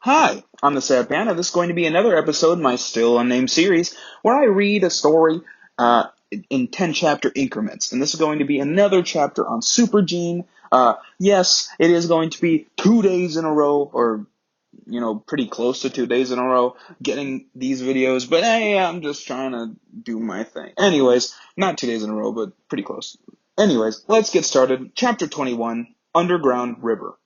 Hi, I'm the Sad Panda. This is going to be another episode in my still unnamed series where I read a story in 10 chapter increments. And this is going to be another chapter on Super Gene. Yes, it is going to be 2 days in a row, or, pretty close to 2 days in a row getting these videos. But hey, I'm just trying to do my thing. Anyways, not 2 days in a row, but pretty close. Anyways, let's get started. Chapter 21, Underground River.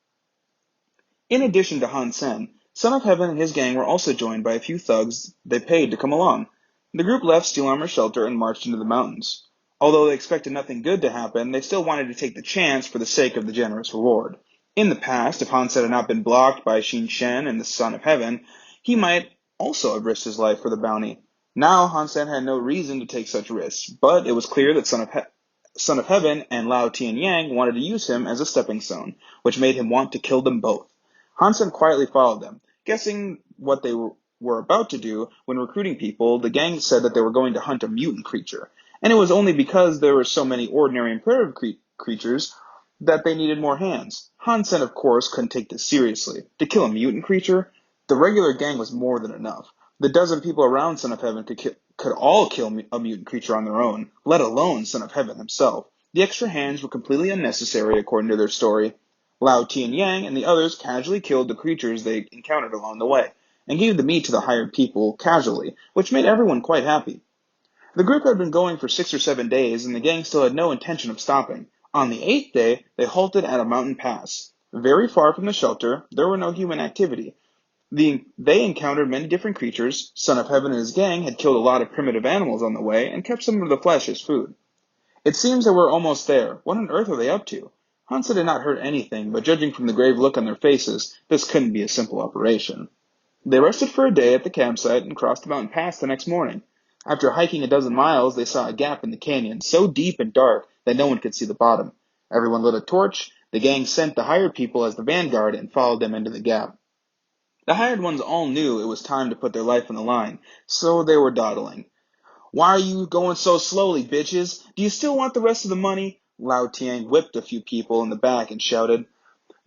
In addition to Han Sen, Son of Heaven and his gang were also joined by a few thugs they paid to come along. The group left Steel Armor Shelter and marched into the mountains. Although they expected nothing good to happen, they still wanted to take the chance for the sake of the generous reward. In the past, if Han Sen had not been blocked by Xin Shen and the Son of Heaven, he might also have risked his life for the bounty. Now Han Sen had no reason to take such risks, but it was clear that Son of Heaven and Lao Tianyang wanted to use him as a stepping stone, which made him want to kill them both. Hansen quietly followed them. Guessing what they were about to do when recruiting people, the gang said that they were going to hunt a mutant creature. And it was only because there were so many ordinary and primitive creatures that they needed more hands. Hansen, of course, couldn't take this seriously. To kill a mutant creature, the regular gang was more than enough. The dozen people around Son of Heaven could all kill a mutant creature on their own, let alone Son of Heaven himself. The extra hands were completely unnecessary, according to their story. Lao Tianyang and the others casually killed the creatures they encountered along the way, and gave the meat to the hired people casually, which made everyone quite happy. The group had been going for 6 or 7 days, and the gang still had no intention of stopping. On the 8th day, they halted at a mountain pass. Very far from the shelter, there were no human activity. They encountered many different creatures. Son of Heaven and his gang had killed a lot of primitive animals on the way, and kept some of the flesh as food. It seems that we're almost there. What on earth are they up to? Hansa did not hurt anything, but judging from the grave look on their faces, this couldn't be a simple operation. They rested for a day at the campsite and crossed the mountain pass the next morning. After hiking a dozen miles, they saw a gap in the canyon, so deep and dark that no one could see the bottom. Everyone lit a torch. The gang sent the hired people as the vanguard and followed them into the gap. The hired ones all knew it was time to put their life on the line, so they were dawdling. "Why are you going so slowly, bitches? Do you still want the rest of the money?" Lao Tiang whipped a few people in the back and shouted.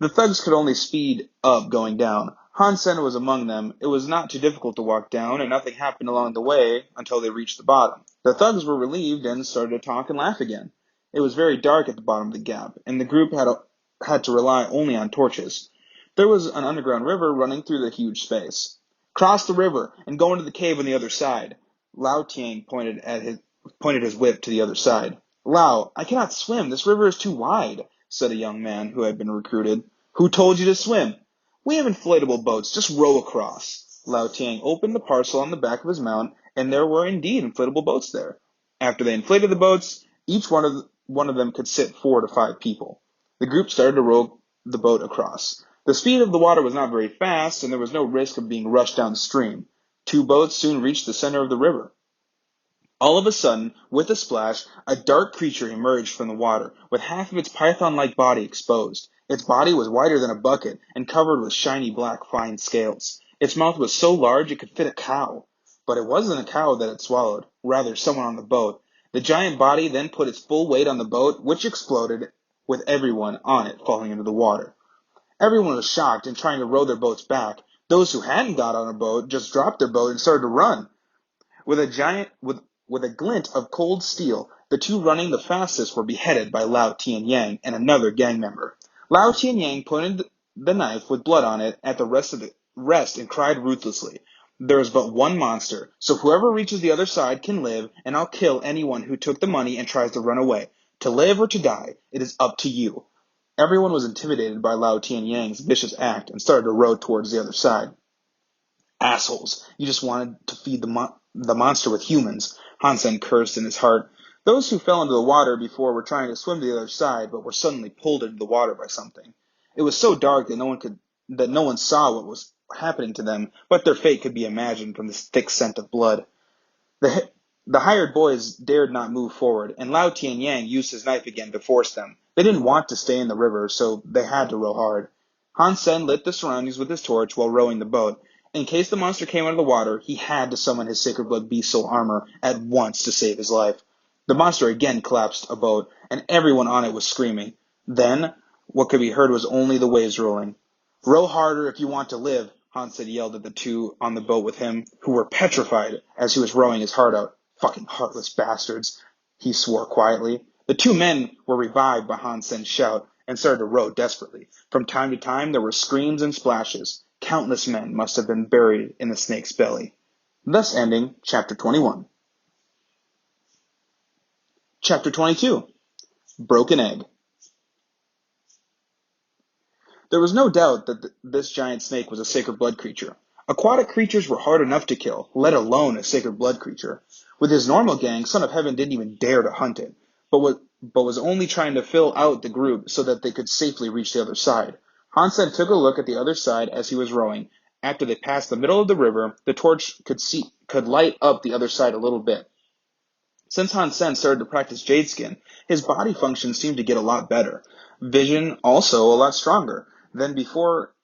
The thugs could only speed up going down. Han Sen was among them. It was not too difficult to walk down, and nothing happened along the way until they reached the bottom. The thugs were relieved and started to talk and laugh again. It was very dark at the bottom of the gap, and the group had to rely only on torches. There was an underground river running through the huge space. "Cross the river and go into the cave on the other side." Lao Tiang pointed his whip to the other side. "Lao, I cannot swim. This river is too wide," said a young man who had been recruited. "Who told you to swim?" "We have inflatable boats. Just row across." Lao Tiang opened the parcel on the back of his mount, and there were indeed inflatable boats there. After they inflated the boats, each one of them could sit 4 to 5 people. The group started to row the boat across. The speed of the water was not very fast, and there was no risk of being rushed downstream. 2 boats soon reached the center of the river. All of a sudden, with a splash, a dark creature emerged from the water, with half of its python-like body exposed. Its body was wider than a bucket, and covered with shiny black fine scales. Its mouth was so large it could fit a cow. But it wasn't a cow that it swallowed, rather someone on the boat. The giant body then put its full weight on the boat, which exploded, with everyone on it falling into the water. Everyone was shocked and trying to row their boats back. Those who hadn't got on a boat just dropped their boat and started to run. With a glint of cold steel, the two running the fastest were beheaded by Lao Tianyang and another gang member. Lao Tianyang pointed the knife with blood on it at the rest and cried ruthlessly. "There is but one monster, so whoever reaches the other side can live, and I'll kill anyone who took the money and tries to run away. To live or to die, it is up to you." Everyone was intimidated by Lao Tianyang's vicious act and started to row towards the other side. "Assholes, you just wanted to feed the monster with humans," Hansen cursed in his heart. Those who fell into the water before were trying to swim to the other side, but were suddenly pulled into the water by something. It was so dark that no one saw what was happening to them, but their fate could be imagined from the thick scent of blood. The, the hired boys dared not move forward, and Lao Tianyang used his knife again to force them. They didn't want to stay in the river, so they had to row hard. Han Sen lit the surroundings with his torch while rowing the boat. In case the monster came out of the water, he had to summon his Sacred Blood Beast Soul armor at once to save his life. The monster again collapsed a boat, and everyone on it was screaming. Then, what could be heard was only the waves rolling. "Row harder if you want to live," Hansen yelled at the two on the boat with him, who were petrified as he was rowing his heart out. Fucking heartless bastards, he swore quietly. The two men were revived by Hansen's shout and started to row desperately. From time to time, there were screams and splashes. Countless men must have been buried in the snake's belly. Thus ending Chapter 21. Chapter 22. Broken Egg. There was no doubt that this giant snake was a sacred blood creature. Aquatic creatures were hard enough to kill, let alone a sacred blood creature. With his normal gang, Son of Heaven didn't even dare to hunt it, but was only trying to fill out the group so that they could safely reach the other side. Hansen took a look at the other side as he was rowing. After they passed the middle of the river, the torch could light up the other side a little bit. Since Hansen started to practice jade skin, his body function seemed to get a lot better. Vision also a lot stronger than before,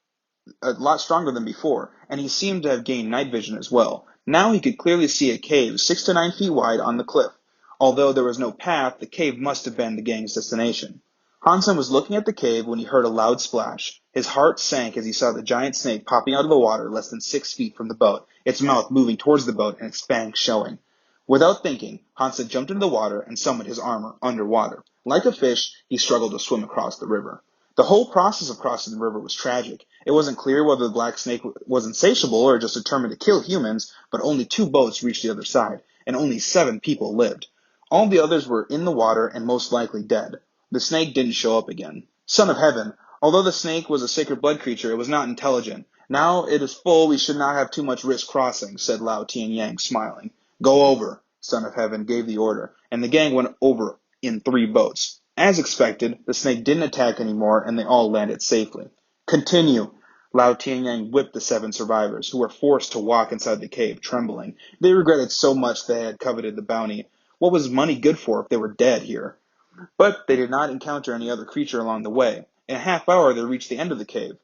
and he seemed to have gained night vision as well. Now he could clearly see a cave 6 to 9 feet wide on the cliff. Although there was no path, the cave must have been the gang's destination. Hansen was looking at the cave when he heard a loud splash. His heart sank as he saw the giant snake popping out of the water less than 6 feet from the boat, its mouth moving towards the boat and its fangs showing. Without thinking, Hansen jumped into the water and summoned his armor underwater. Like a fish, he struggled to swim across the river. The whole process of crossing the river was tragic. It wasn't clear whether the black snake was insatiable or just determined to kill humans, but only 2 boats reached the other side, and only 7 people lived. All the others were in the water and most likely dead. The snake didn't show up again. Son of Heaven, although the snake was a sacred blood creature, it was not intelligent. Now it is full, we should not have too much risk crossing, said Lao Tianyang, smiling. Go over, Son of Heaven gave the order, and the gang went over in 3 boats. As expected, the snake didn't attack anymore, and they all landed safely. Continue. Lao Tianyang whipped the 7 survivors, who were forced to walk inside the cave, trembling. They regretted so much they had coveted the bounty. What was money good for if they were dead here? But they did not encounter any other creature along the way. In a half hour, they reached the end of the cave.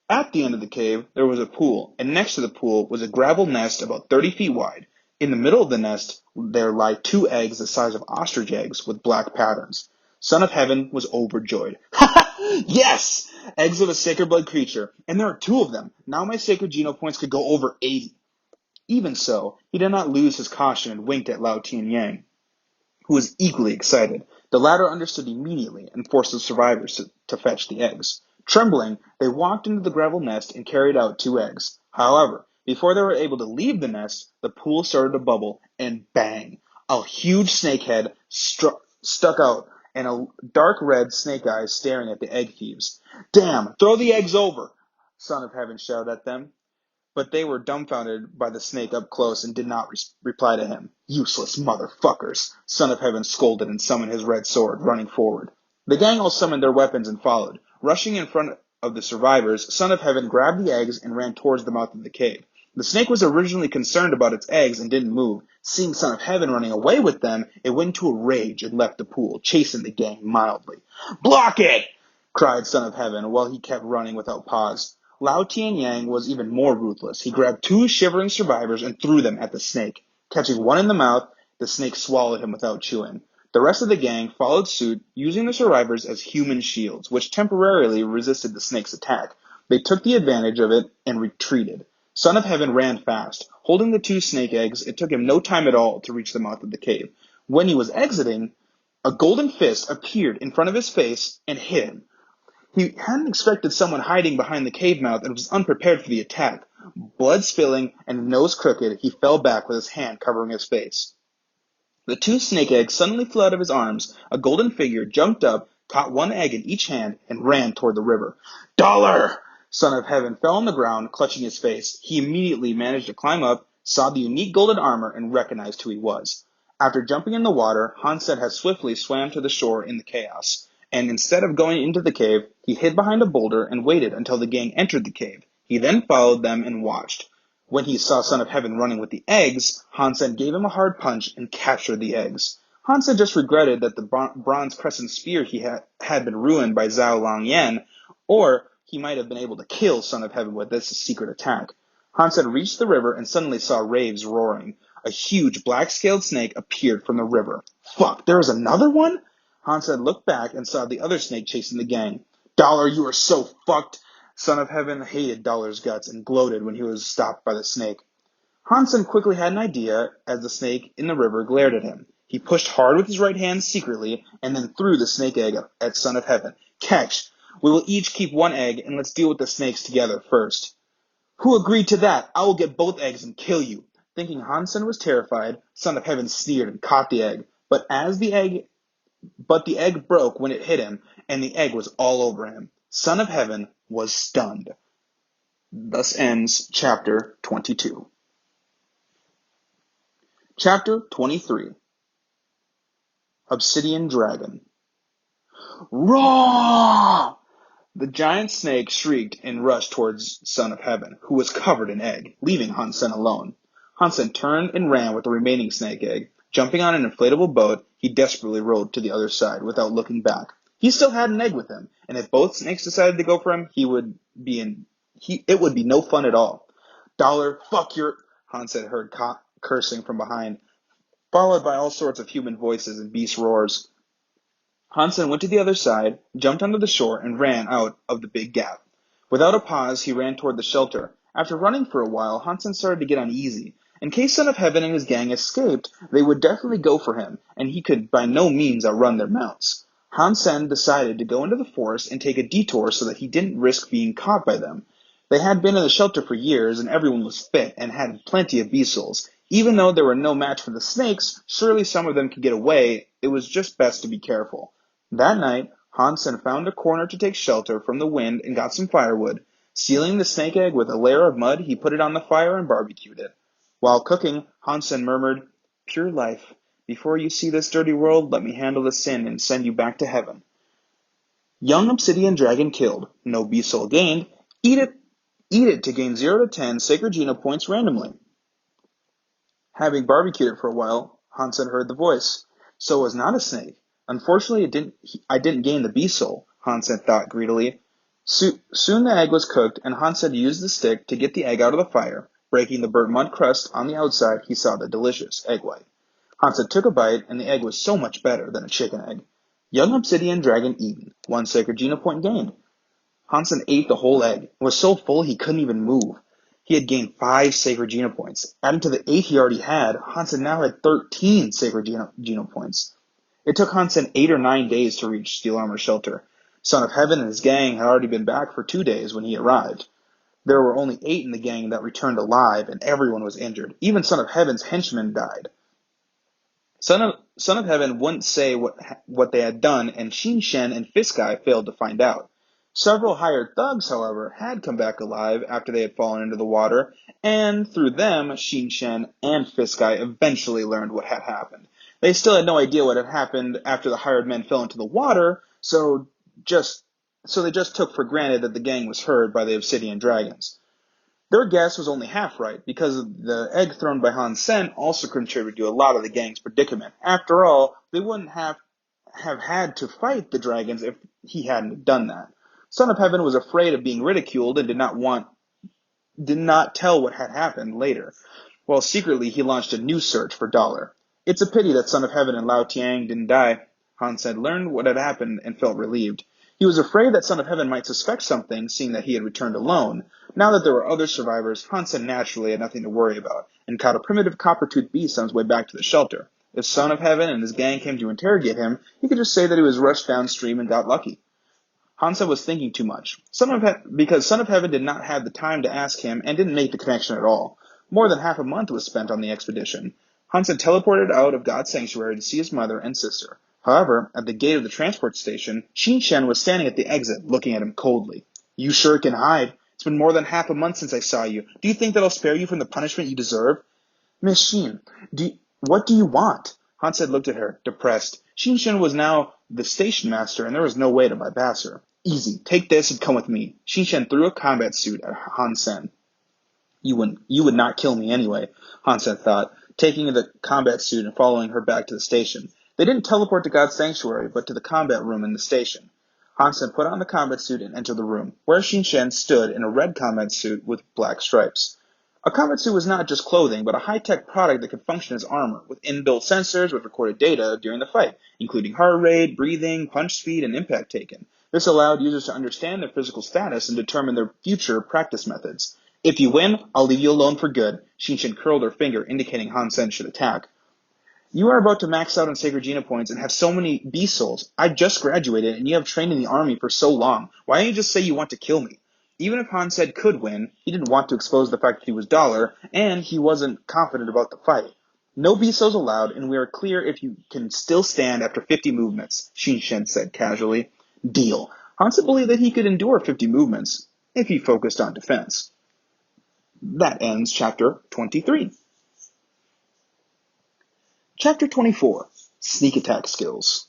At the end of the cave, there was a pool, and next to the pool was a gravel nest about 30 feet wide. In the middle of the nest, there lay 2 eggs the size of ostrich eggs with black patterns. Son of Heaven was overjoyed. Yes! Eggs of a sacred blood creature, and there are 2 of them. Now my sacred geno points could go over 80. Even so, he did not lose his caution and winked at Lao Tianyang, who was equally excited. The latter understood immediately and forced the survivors to fetch the eggs. Trembling, they walked into the gravel nest and carried out 2 eggs. However, before they were able to leave the nest, the pool started to bubble, and bang! A huge snake head stuck out, and a dark red snake eyes staring at the egg thieves. Damn! Throw the eggs over! Son of Heaven shouted at them. But they were dumbfounded by the snake up close and did not reply to him. Useless motherfuckers! Son of Heaven scolded and summoned his red sword, running forward. The gang all summoned their weapons and followed. Rushing in front of the survivors, Son of Heaven grabbed the eggs and ran towards the mouth of the cave. The snake was originally concerned about its eggs and didn't move. Seeing Son of Heaven running away with them, it went into a rage and left the pool, chasing the gang mildly. Block it! Cried Son of Heaven while he kept running without pause. Lao Tianyang was even more ruthless. He grabbed 2 shivering survivors and threw them at the snake. Catching one in the mouth, the snake swallowed him without chewing. The rest of the gang followed suit, using the survivors as human shields, which temporarily resisted the snake's attack. They took the advantage of it and retreated. Son of Heaven ran fast. Holding the 2 snake eggs, it took him no time at all to reach the mouth of the cave. When he was exiting, a golden fist appeared in front of his face and hit him. He hadn't expected someone hiding behind the cave mouth and was unprepared for the attack. Blood spilling and nose crooked, he fell back with his hand covering his face. The 2 snake eggs suddenly flew out of his arms. A golden figure jumped up, caught 1 egg in each hand, and ran toward the river. Dollar! Son of Heaven fell on the ground, clutching his face. He immediately managed to climb up, saw the unique golden armor, and recognized who he was. After jumping in the water, Hansen had swiftly swam to the shore in the chaos. And instead of going into the cave, he hid behind a boulder and waited until the gang entered the cave. He then followed them and watched. When he saw Son of Heaven running with the eggs, Hansen gave him a hard punch and captured the eggs. Hansen just regretted that the bronze crescent spear he had been ruined by Zhao Langyan, or he might have been able to kill Son of Heaven with this secret attack. Hansen reached the river and suddenly saw waves roaring. A huge black-scaled snake appeared from the river. Fuck, there was another one? Hansen looked back and saw the other snake chasing the gang. Dollar, you are so fucked, Son of Heaven hated Dollar's guts and gloated when he was stopped by the snake. Hansen quickly had an idea as the snake in the river glared at him. He pushed hard with his right hand secretly and then threw the snake egg at Son of Heaven. Catch! We will each keep one egg and let's deal with the snakes together first. Who agreed to that? I will get both eggs and kill you. Thinking Hansen was terrified, Son of Heaven sneered and caught the egg. But the egg broke when it hit him, and the egg was all over him. Son of Heaven was stunned. Thus ends chapter 22. Chapter 23. Obsidian Dragon. Roar! The giant snake shrieked and rushed towards Son of Heaven, who was covered in egg, leaving Hansen alone. Hansen turned and ran with the remaining snake egg. Jumping on an inflatable boat, he desperately rowed to the other side without looking back. He still had an egg with him, and if both snakes decided to go for him, it would be no fun at all. Dollar, fuck your... Hansen heard cursing from behind, followed by all sorts of human voices and beast roars. Hansen went to the other side, jumped onto the shore, and ran out of the big gap. Without a pause, he ran toward the shelter. After running for a while, Hansen started to get uneasy. In case Son of Heaven and his gang escaped, they would definitely go for him, and he could by no means outrun their mounts. Hansen decided to go into the forest and take a detour so that he didn't risk being caught by them. They had been in the shelter for years, and everyone was fit and had plenty of beast souls. Even though they were no match for the snakes, surely some of them could get away. It was just best to be careful. That night, Hansen found a corner to take shelter from the wind and got some firewood. Sealing the snake egg with a layer of mud, he put it on the fire and barbecued it. While cooking, Hansen murmured, "Pure life, before you see this dirty world, let me handle the sin and send you back to heaven." Young Obsidian Dragon killed, no beast soul gained. Eat it to gain 0 to 10 Sacred Geno points randomly. Having barbecued it for a while, Hansen heard the voice. So it was not a snake. Unfortunately, I didn't gain the beast soul, Hansen thought greedily. Soon the egg was cooked, and Hansen used the stick to get the egg out of the fire. Breaking the burnt mud crust on the outside, he saw the delicious egg white. Hansen took a bite, and the egg was so much better than a chicken egg. Young Obsidian Dragon eaten, 1 Sacred Geno point gained. Hansen ate the whole egg, and was so full he couldn't even move. He had gained 5 Sacred Geno points. Adding to the 8 he already had, Hansen now had 13 Sacred Geno points. It took Hansen 8 or 9 days to reach Steel Armor Shelter. Son of Heaven and his gang had already been back for 2 days when he arrived. There were only 8 in the gang that returned alive, and everyone was injured. Even Son of Heaven's henchmen died. Son of Heaven wouldn't say what they had done, and Shin Shen and Fiskai failed to find out. Several hired thugs, however, had come back alive after they had fallen into the water, and through them, Shin Shen and Fiskai eventually learned what had happened. They still had no idea what had happened after the hired men fell into the water, so they just took for granted that the gang was heard by the Obsidian Dragons. Their guess was only half right, because the egg thrown by Hansen also contributed to a lot of the gang's predicament. After all, they wouldn't have had to fight the dragons if he hadn't done that. Son of Heaven was afraid of being ridiculed and did not tell what had happened later. While secretly he launched a new search for Dollar. It's a pity that Son of Heaven and Lao Tiang didn't die. Hansen learned what had happened and felt relieved. He was afraid that Son of Heaven might suspect something, seeing that he had returned alone. Now that there were other survivors, Hansen naturally had nothing to worry about, and caught a primitive copper-toothed beast on his way back to the shelter. If Son of Heaven and his gang came to interrogate him, he could just say that he was rushed downstream and got lucky. Hansen was thinking too much, because Son of Heaven did not have the time to ask him and didn't make the connection at all. More than half a month was spent on the expedition. Hansen teleported out of God's sanctuary to see his mother and sister. However, at the gate of the transport station, Shin Shen was standing at the exit, looking at him coldly. "You sure can hide. It's been more than half a month since I saw you. Do you think that I'll spare you from the punishment you deserve?" "Miss Shin, what do you want?" Hansen looked at her, depressed. Shin Shen was now the station master, and there was no way to bypass her. "Easy. Take this and come with me." Shin Shen threw a combat suit at Hansen. You would not kill me anyway, Hansen thought, taking the combat suit and following her back to the station. They didn't teleport to God's sanctuary, but to the combat room in the station. Hansen put on the combat suit and entered the room, where Shin Shen stood in a red combat suit with black stripes. A combat suit was not just clothing, but a high-tech product that could function as armor, with inbuilt sensors which recorded data during the fight, including heart rate, breathing, punch speed, and impact taken. This allowed users to understand their physical status and determine their future practice methods. If you win, I'll leave you alone for good. Shinshin curled her finger, indicating Hansen should attack. You are about to max out on Sacred Gena points and have so many beast souls. I just graduated and you have trained in the army for so long. Why don't you just say you want to kill me? Even if Hansen could win, he didn't want to expose the fact that he was Dollar, and he wasn't confident about the fight. No beast souls allowed, and we are clear if you can still stand after 50 movements, Shinshin said casually. Deal. Hansen believed that he could endure 50 movements if he focused on defense. That ends chapter 23. Chapter 24, Sneak Attack Skills.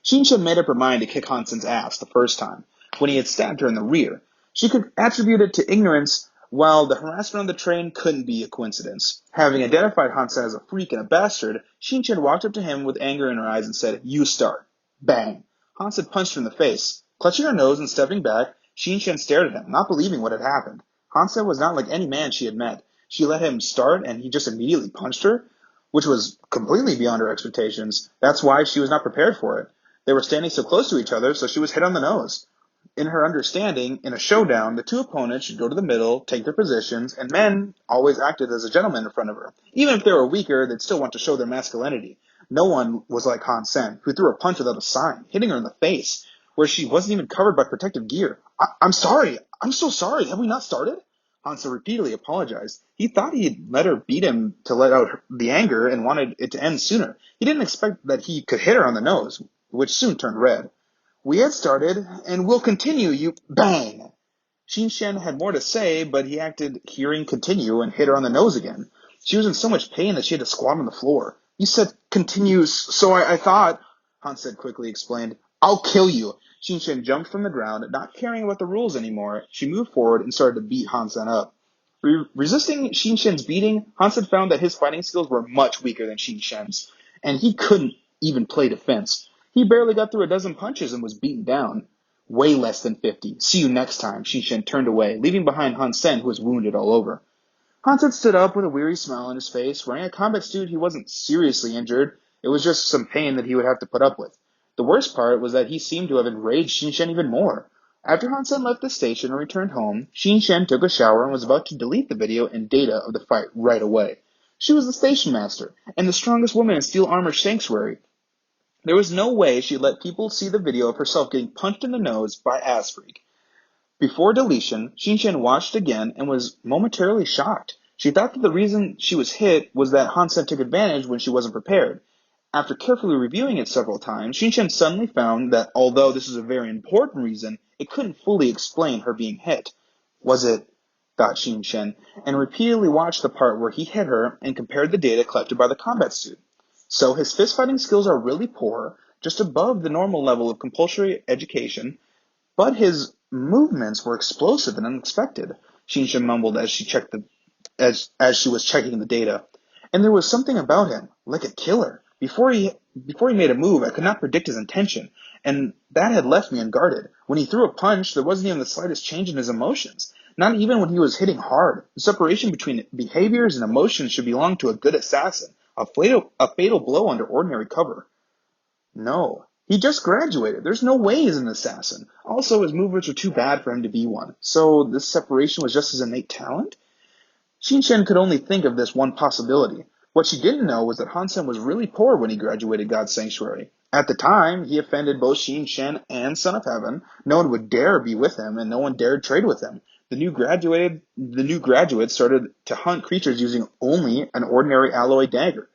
Shinshin made up her mind to kick Hansen's ass the first time, when he had stabbed her in the rear. She could attribute it to ignorance, while the harassment on the train couldn't be a coincidence. Having identified Hansen as a freak and a bastard, Shinshin walked up to him with anger in her eyes and said, "You start." Bang! Hansen punched her in the face. Clutching her nose and stepping back, Shinshin stared at him, not believing what had happened. Hansen was not like any man she had met. She let him start, and he just immediately punched her, which was completely beyond her expectations. That's why she was not prepared for it. They were standing so close to each other, so she was hit on the nose. In her understanding, in a showdown, the two opponents should go to the middle, take their positions, and men always acted as a gentleman in front of her. Even if they were weaker, they'd still want to show their masculinity. No one was like Han Sen, who threw a punch without a sign, hitting her in the face, where she wasn't even covered by protective gear. I'm sorry. I'm so sorry. Have we not started? Hansen repeatedly apologized. He thought he'd let her beat him to let out the anger and wanted it to end sooner. He didn't expect that he could hit her on the nose, which soon turned red. We had started, and we'll continue, you bang! Shinshin had more to say, but he acted hearing continue and hit her on the nose again. She was in so much pain that she had to squat on the floor. You said continues, so I thought, Hansen quickly explained. I'll kill you. Shinshin jumped from the ground, not caring about the rules anymore. She moved forward and started to beat Hansen up. Resisting Shinshin's beating, Hansen found that his fighting skills were much weaker than Shinshin's, and he couldn't even play defense. He barely got through a dozen punches and was beaten down. Way less than 50. See you next time. Shinshin turned away, leaving behind Hansen, who was wounded all over. Hansen stood up with a weary smile on his face. Wearing a combat suit, he wasn't seriously injured. It was just some pain that he would have to put up with. The worst part was that he seemed to have enraged Shinshin even more. After Hansen left the station and returned home, Shinshin took a shower and was about to delete the video and data of the fight right away. She was the station master, and the strongest woman in Steel Armor Sanctuary. There was no way she'd let people see the video of herself getting punched in the nose by Ass Freak. Before deletion, Shinshin watched again and was momentarily shocked. She thought that the reason she was hit was that Hansen took advantage when she wasn't prepared. After carefully reviewing it several times, Shinshin suddenly found that although this was a very important reason, it couldn't fully explain her being hit. Was it? Thought Shinshin, and repeatedly watched the part where he hit her and compared the data collected by the combat suit. So his fist-fighting skills are really poor, just above the normal level of compulsory education, but his movements were explosive and unexpected, Shinshin mumbled as she was checking the data. And there was something about him, like a killer. Before he made a move, I could not predict his intention, and that had left me unguarded. When he threw a punch, there wasn't even the slightest change in his emotions. Not even when he was hitting hard. The separation between behaviors and emotions should belong to a good assassin. A fatal blow under ordinary cover. No. He just graduated. There's no way he's an assassin. Also, his movements were too bad for him to be one. So this separation was just his innate talent? Shinshin could only think of this one possibility. What she didn't know was that Hansen was really poor when he graduated God's Sanctuary. At the time, he offended both Shinshin and Son of Heaven. No one would dare be with him, and no one dared trade with him. The new graduates started to hunt creatures using only an ordinary alloy dagger,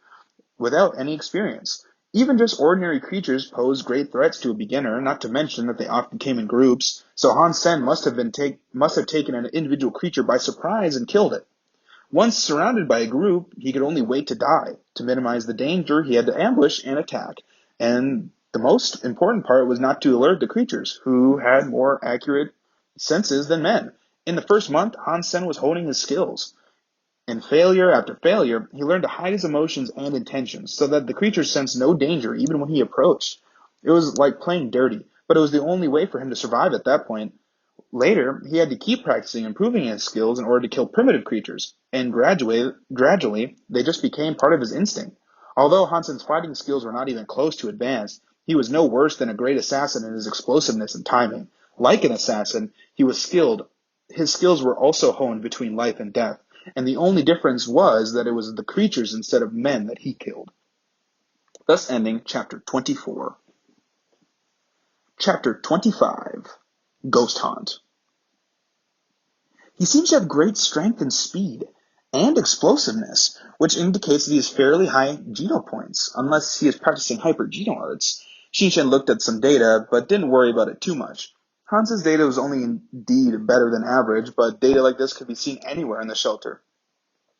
without any experience. Even just ordinary creatures posed great threats to a beginner, not to mention that they often came in groups, so Hansen must have taken an individual creature by surprise and killed it. Once surrounded by a group, he could only wait to die. To minimize the danger, he had to ambush and attack. And the most important part was not to alert the creatures, who had more accurate senses than men. In the first month, Hansen was honing his skills. In failure after failure, he learned to hide his emotions and intentions, so that the creatures sensed no danger even when he approached. It was like playing dirty, but it was the only way for him to survive at that point. Later, he had to keep practicing improving his skills in order to kill primitive creatures, and gradually, they just became part of his instinct. Although Hansen's fighting skills were not even close to advanced, He was no worse than a great assassin in his explosiveness and timing. Like an assassin, he was skilled. His skills were also honed between life and death, and the only difference was that it was the creatures instead of men that he killed. Thus ending chapter 24. Chapter 25. Ghost Hunt. He seems to have great strength and speed, and explosiveness, which indicates that he has fairly high geno points, unless he is practicing hyper-geno arts. Shinshin looked at some data, but didn't worry about it too much. Hans's data was only indeed better than average, but data like this could be seen anywhere in the shelter.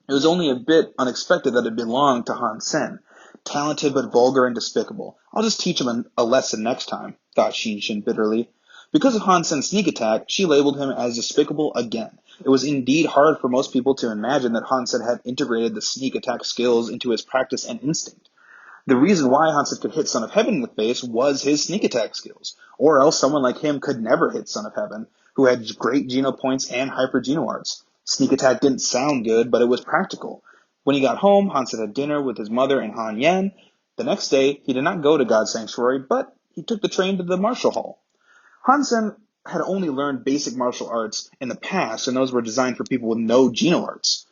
It was only a bit unexpected that it belonged to Han Sen. Talented but vulgar and despicable. I'll just teach him a lesson next time, thought Shinshin bitterly. Because of Han Sen's sneak attack, she labeled him as despicable again. It was indeed hard for most people to imagine that Han Sen had integrated the sneak attack skills into his practice and instinct. The reason why Han Sen could hit Son of Heaven in the face was his sneak attack skills, or else someone like him could never hit Son of Heaven, who had great geno points and hyper geno arts. Sneak attack didn't sound good, but it was practical. When he got home, Han Sen had dinner with his mother and Han Yan. The next day, he did not go to God's Sanctuary, but he took the train to the martial hall. Han Sen had only learned basic martial arts in the past, and those were designed for people with no geno arts,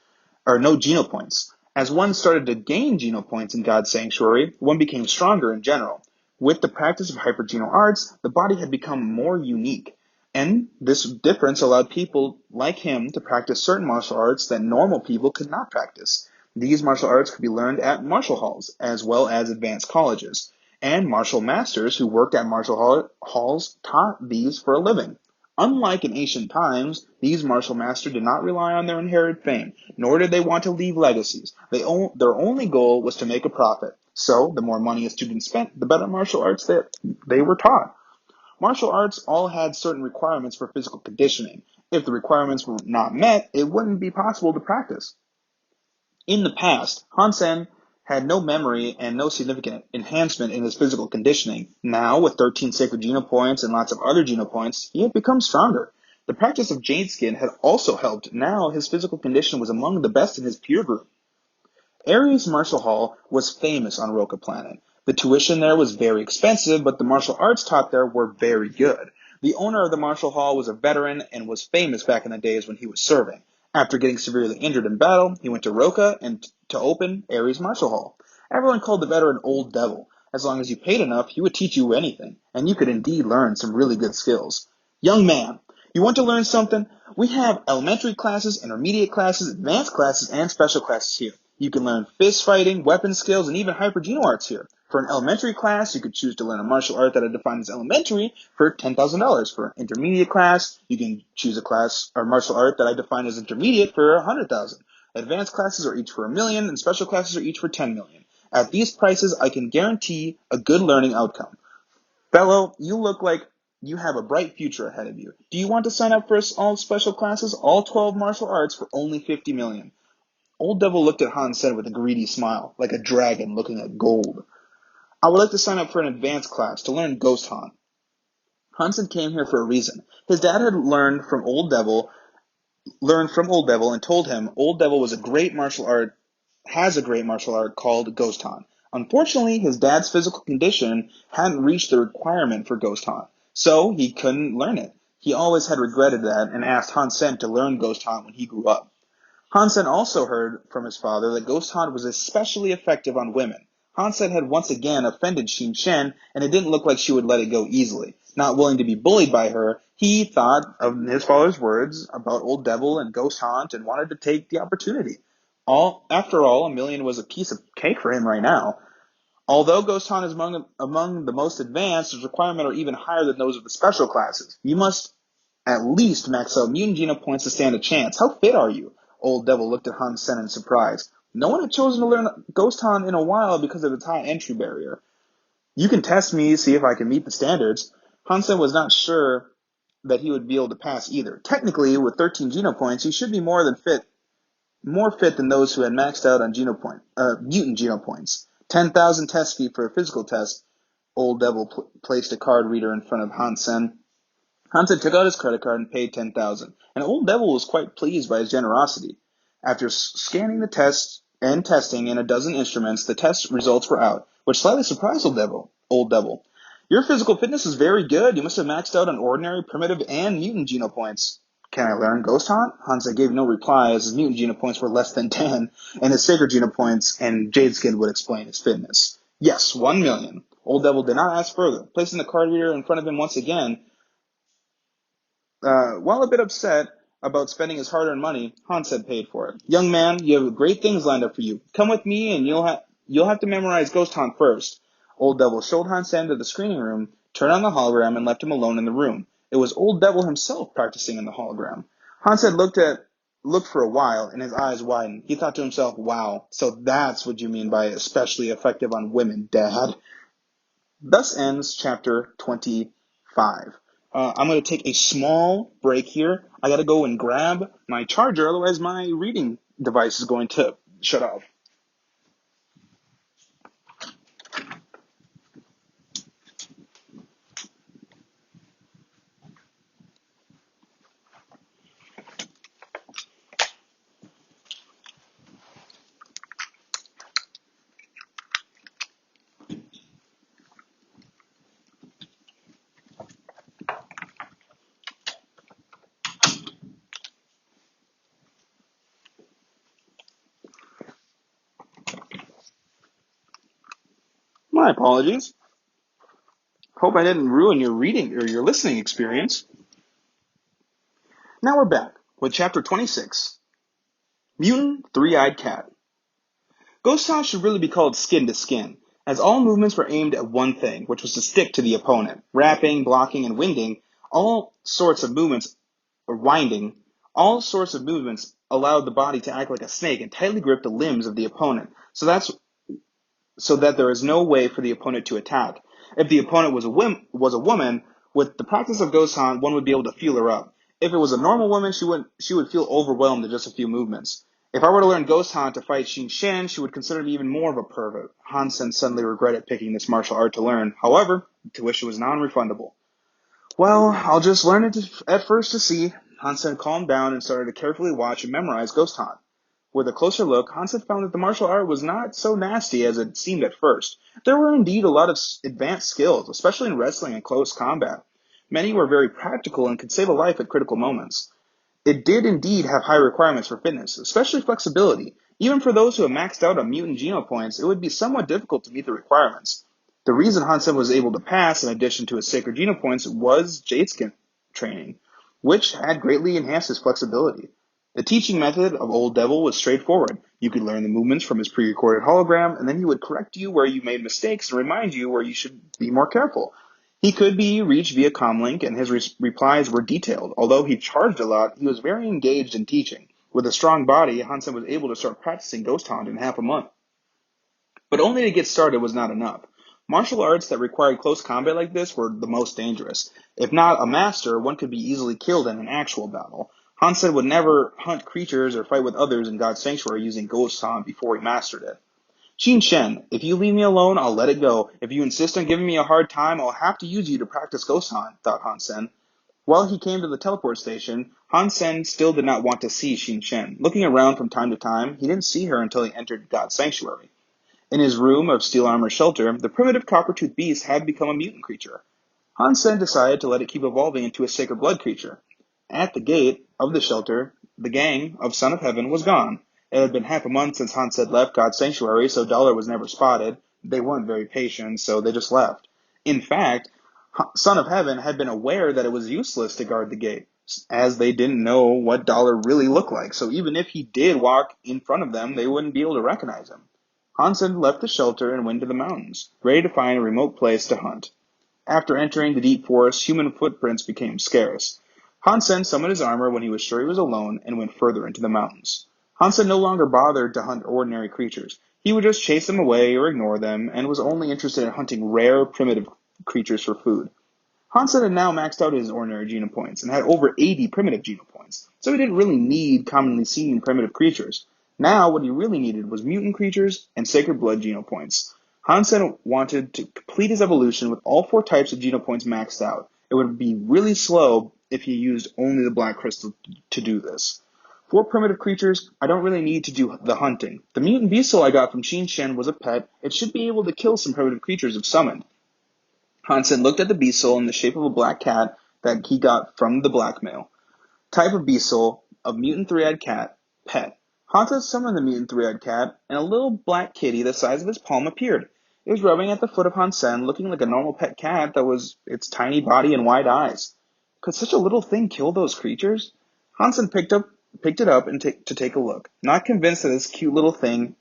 or no geno points. As one started to gain geno points in God's Sanctuary, one became stronger in general. With the practice of hypergeno arts, the body had become more unique, and this difference allowed people like him to practice certain martial arts that normal people could not practice. These martial arts could be learned at martial halls, as well as advanced colleges, and martial masters who worked at martial halls taught these for a living. Unlike in ancient times, these martial masters did not rely on their inherited fame, nor did they want to leave legacies. Their only goal was to make a profit. So, the more money a student spent, the better martial arts that they were taught. Martial arts all had certain requirements for physical conditioning. If the requirements were not met, it wouldn't be possible to practice. In the past, Han Sen had no memory and no significant enhancement in his physical conditioning. Now, with 13 sacred geno points and lots of other geno points, he had become stronger. The practice of jade skin had also helped. Now, his physical condition was among the best in his peer group. Ares Martial Hall was famous on Roca Planet. The tuition there was very expensive, but the martial arts taught there were very good. The owner of the martial hall was a veteran and was famous back in the days when he was serving. After getting severely injured in battle, he went to Roca and to open Ares Martial Hall. Everyone called the veteran Old Devil. As long as you paid enough, he would teach you anything, and you could indeed learn some really good skills. Young man, you want to learn something? We have elementary classes, intermediate classes, advanced classes, and special classes here. You can learn fist fighting, weapon skills, and even hypergeno arts here. For an elementary class, you could choose to learn a martial art that I define as elementary for $10,000. For an intermediate class, you can choose a class or martial art that I define as intermediate for $100,000. Advanced classes are each for $1 million, and special classes are each for $10 million. At these prices, I can guarantee a good learning outcome. Fellow, you look like you have a bright future ahead of you. Do you want to sign up for all special classes, all 12 martial arts for only $50 million? Old Devil looked at Han Sen with a greedy smile, like a dragon looking at gold. I would like to sign up for an advanced class to learn Ghost Hunt. Han Sen came here for a reason. His dad had learned from Old Devil and told him Old Devil has a great martial art called Ghost Hunt. Unfortunately, his dad's physical condition hadn't reached the requirement for Ghost Hunt, so he couldn't learn it. He always had regretted that and asked Han Sen to learn Ghost Hunt when he grew up. Han Sen also heard from his father that Ghost Hunt was especially effective on women. Han Sen had once again offended Xin Shen, and it didn't look like she would let it go easily. Not willing to be bullied by her, he thought of his father's words about Old Devil and Ghost Hunt and wanted to take the opportunity. After all, $1 million was a piece of cake for him right now. Although Ghost Hunt is among the most advanced, its requirements are even higher than those of the special classes. You must at least max out mutant geno points to stand a chance. How fit are you? Old Devil looked at Han Sen in surprise. No one had chosen to learn Ghost Hunt in a while because of its high entry barrier. You can test me, see if I can meet the standards. Han Sen was not sure that he would be able to pass either. Technically, with 13 geno points, he should be more fit than those who had maxed out on mutant geno points. 10,000 test fee for a physical test. Old Devil placed a card reader in front of Han Sen. Han Sen took out his credit card and paid 10,000, and Old Devil was quite pleased by his generosity. After scanning the test and testing in a dozen instruments, the test results were out, which slightly surprised Old Devil. Your physical fitness is very good. You must have maxed out on ordinary, primitive, and mutant geno points. Can I learn Ghost Haunt? Hansa gave no reply as his mutant geno points were less than 10, and his sacred geno points and Jade Skin would explain his fitness. Yes, 1,000,000. Old Devil did not ask further. Placing the card reader in front of him once again, while a bit upset about spending his hard-earned money, Hans had paid for it. Young man, you have great things lined up for you. Come with me, and you'll have to memorize Ghost Haunt first. Old Devil showed Hans to the screening room, turned on the hologram, and left him alone in the room. It was Old Devil himself practicing in the hologram. Hans had looked for a while, and his eyes widened. He thought to himself, "Wow, so that's what you mean by especially effective on women, Dad." Thus ends chapter 25. I'm going to take a small break here. I got to go and grab my charger, otherwise my reading device is going to shut off. My apologies. Hope I didn't ruin your reading or your listening experience. Now we're back with chapter 26, Mutant Three-Eyed Cat. Ghost Town should really be called Skin to Skin, as all movements were aimed at one thing, which was to stick to the opponent. Wrapping, blocking, and winding, all sorts of movements, or winding, all sorts of movements allowed the body to act like a snake and tightly grip the limbs of the opponent. So that there is no way for the opponent to attack. If the opponent was a woman, with the practice of Ghost Hunt, one would be able to feel her up. If it was a normal woman, she would feel overwhelmed in just a few movements. If I were to learn Ghost Hunt to fight Xin Shen, she would consider me even more of a pervert. Hansen suddenly regretted picking this martial art to learn. However, tuition was non-refundable. Well, I'll just learn it at first to see. Hansen calmed down and started to carefully watch and memorize Ghost Hunt. With a closer look, Hansen found that the martial art was not so nasty as it seemed at first. There were indeed a lot of advanced skills, especially in wrestling and close combat. Many were very practical and could save a life at critical moments. It did indeed have high requirements for fitness, especially flexibility. Even for those who have maxed out on mutant geno points, it would be somewhat difficult to meet the requirements. The reason Hansen was able to pass, in addition to his sacred geno points, was Jadeskin training, which had greatly enhanced his flexibility. The teaching method of Old Devil was straightforward. You could learn the movements from his pre-recorded hologram, and then he would correct you where you made mistakes and remind you where you should be more careful. He could be reached via comlink, and his replies were detailed. Although he charged a lot, he was very engaged in teaching. With a strong body, Hansen was able to start practicing Ghost Hunt in half a month. But only to get started was not enough. Martial arts that required close combat like this were the most dangerous. If not a master, one could be easily killed in an actual battle. Hansen would never hunt creatures or fight with others in God's sanctuary using Ghost Hunt before he mastered it. Qin Shen, if you leave me alone, I'll let it go. If you insist on giving me a hard time, I'll have to use you to practice Ghost Hunt, thought Hansen. While he came to the teleport station, Hansen still did not want to see Qin Shen. Looking around from time to time, he didn't see her until he entered God's sanctuary. In his room of steel armor shelter, the primitive copper-toothed beast had become a mutant creature. Hansen decided to let it keep evolving into a sacred blood creature. At the gate of the shelter, the gang of Son of Heaven was gone. It had been half a month since Hans had left God's sanctuary, so Dollar was never spotted. They weren't very patient, so they just left. In fact, Son of Heaven had been aware that it was useless to guard the gate, as they didn't know what Dollar really looked like, so even if he did walk in front of them, they wouldn't be able to recognize him. Hansen left the shelter and went to the mountains, ready to find a remote place to hunt. After entering the deep forest, human footprints became scarce. Hansen summoned his armor when he was sure he was alone and went further into the mountains. Hansen no longer bothered to hunt ordinary creatures. He would just chase them away or ignore them, and was only interested in hunting rare, primitive creatures for food. Hansen had now maxed out his ordinary geno points and had over 80 primitive geno points, so he didn't really need commonly seen primitive creatures. Now, what he really needed was mutant creatures and sacred blood geno points. Hansen wanted to complete his evolution with all 4 types of geno points maxed out. It would be really slow if he used only the black crystal to do this. For primitive creatures, I don't really need to do the hunting. The mutant beastle I got from Qin Shen was a pet. It should be able to kill some primitive creatures if summoned. Hansen looked at the beast soul in the shape of a black cat that he got from the blackmail. Type of beast soul, of mutant three-eyed cat, pet. Hansen summoned the mutant three-eyed cat, and a little black kitty the size of his palm appeared. It was rubbing at the foot of Hansen, looking like a normal pet cat that was its tiny body and wide eyes. Could such a little thing kill those creatures? Hansen picked it up to take a look, not convinced that this cute little thing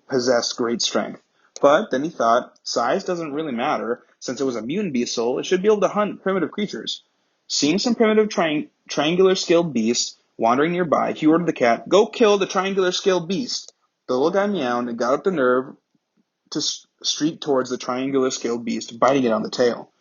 possessed great strength. But then he thought, size doesn't really matter. Since it was a mutant beast soul, it should be able to hunt primitive creatures. Seeing some primitive triangular scaled beast wandering nearby, he ordered the cat, "Go kill the triangular scaled beast." The little guy meowed and got up the nerve to streak towards the triangular scaled beast, biting it on the tail.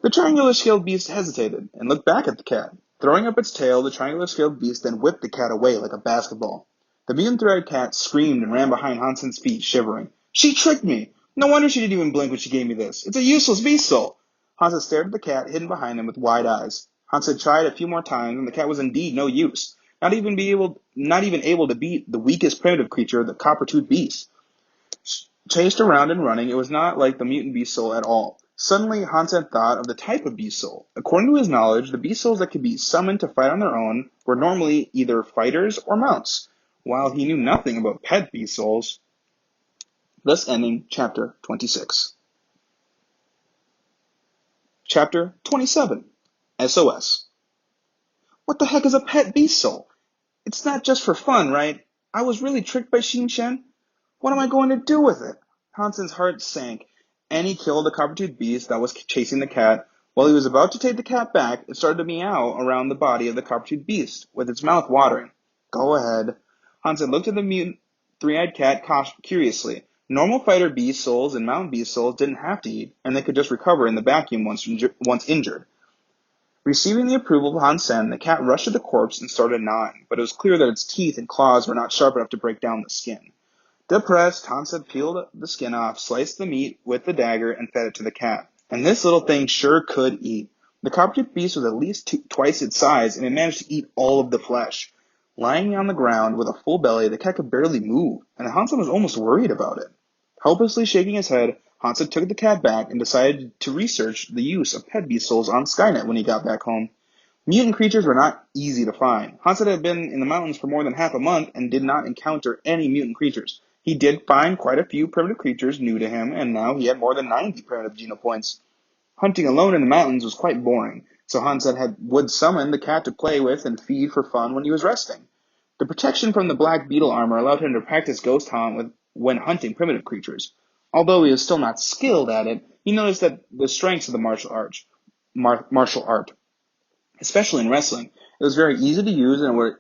The triangular scaled beast hesitated and looked back at the cat. Throwing up its tail, the triangular scaled beast then whipped the cat away like a basketball. The mutant three-eyed cat screamed and ran behind Hansen's feet, shivering. "She tricked me! No wonder she didn't even blink when she gave me this. It's a useless beast soul!" Hansen stared at the cat hidden behind him with wide eyes. Hansen tried a few more times, and the cat was indeed no use. Not even able to beat the weakest primitive creature, the copper-toothed beast. Chased around and running, it was not like the mutant beast soul at all. Suddenly, Hansen thought of the type of beast soul. According to his knowledge, the beast souls that could be summoned to fight on their own were normally either fighters or mounts, while he knew nothing about pet beast souls. Thus ending Chapter 26. Chapter 27. SOS. What the heck is a pet beast soul? It's not just for fun, right? I was really tricked by Shen. What am I going to do with it? Hansen's heart sank, and he killed the copper-toothed beast that was chasing the cat. While he was about to take the cat back, it started to meow around the body of the copper-toothed beast, with its mouth watering. Go ahead. Hansen looked at the mutant three-eyed cat curiously. Normal fighter beast souls and mountain beast souls didn't have to eat, and they could just recover in the vacuum once injured. Receiving the approval of Hansen, the cat rushed to the corpse and started gnawing, but it was clear that its teeth and claws were not sharp enough to break down the skin. Depressed, Hansen peeled the skin off, sliced the meat with the dagger, and fed it to the cat. And this little thing sure could eat. The copper-toothed beast was at least twice its size, and it managed to eat all of the flesh. Lying on the ground with a full belly, the cat could barely move, and Hansen was almost worried about it. Helplessly shaking his head, Hansen took the cat back and decided to research the use of pet beast souls on Skynet when he got back home. Mutant creatures were not easy to find. Hansen had been in the mountains for more than half a month and did not encounter any mutant creatures. He did find quite a few primitive creatures new to him, and now he had more than 90 primitive genopoints. Hunting alone in the mountains was quite boring, so Hansen would summon the cat to play with and feed for fun when he was resting. The protection from the black beetle armor allowed him to practice ghost hunt when hunting primitive creatures. Although he was still not skilled at it, he noticed that the strengths of the martial art, especially in wrestling, it was very easy to use and would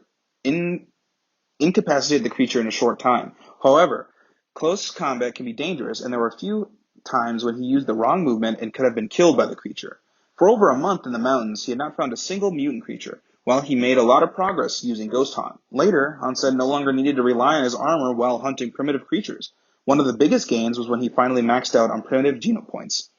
incapacitate the creature in a short time. However, close combat can be dangerous, and there were a few times when he used the wrong movement and could have been killed by the creature. For over a month in the mountains, he had not found a single mutant creature, while he made a lot of progress using Ghost Hunt. Later, Hansen no longer needed to rely on his armor while hunting primitive creatures. One of the biggest gains was when he finally maxed out on primitive genopoints.